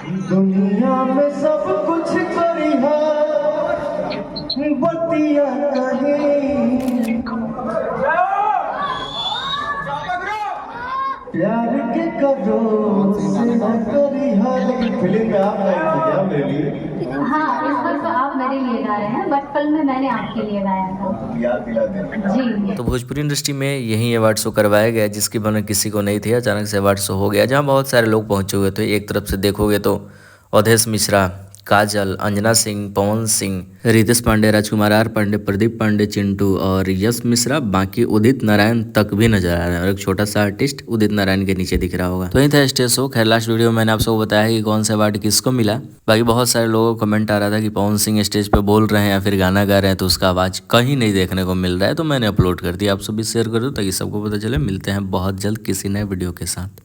दुनिया में सब कुछ करी है बतिया कहीं प्यार के करो से न करी है। लेकिन फिल्म में आप गाए थे क्या मेरे लिए? हाँ, इस बार तो आप मेरे लिए गाए हैं, बट फिल्म में मैंने आपके लिए गाया था। याद दिला दे जी। तो भोजपुरी इंडस्ट्री में यही अवार्ड शो करवाया गया जिसकी बना किसी को नहीं थी। अचानक से अवार्ड शो हो गया जहां बहुत सारे लोग पहुंचे हुए थे। एक तरफ से देखोगे तो अवधेश मिश्रा, काजल, अंजना सिंह, पवन सिंह, रितेश पांडे, राजकुमार आर पांडे, प्रदीप पांडे, चिंटू और यश मिश्रा, बाकी उदित नारायण तक भी नजर आ रहे हैं और एक छोटा सा आर्टिस्ट उदित नारायण के नीचे दिख रहा होगा। तो यही था स्टेज शो। खैर लास्ट वीडियो में मैंने आप सबको बताया कि कौन सा अवार्ड किसको मिला। बाकी बहुत सारे लोगों को कमेंट आ रहा था कि पवन सिंह स्टेज पे बोल रहे हैं या फिर गाना गा रहे हैं तो उसका आवाज कहीं नहीं देखने को मिल रहा है। तो मैंने अपलोड कर दिया, आप सभी शेयर कर दो ताकि सबको पता चले। मिलते हैं बहुत जल्द किसी नए वीडियो के साथ।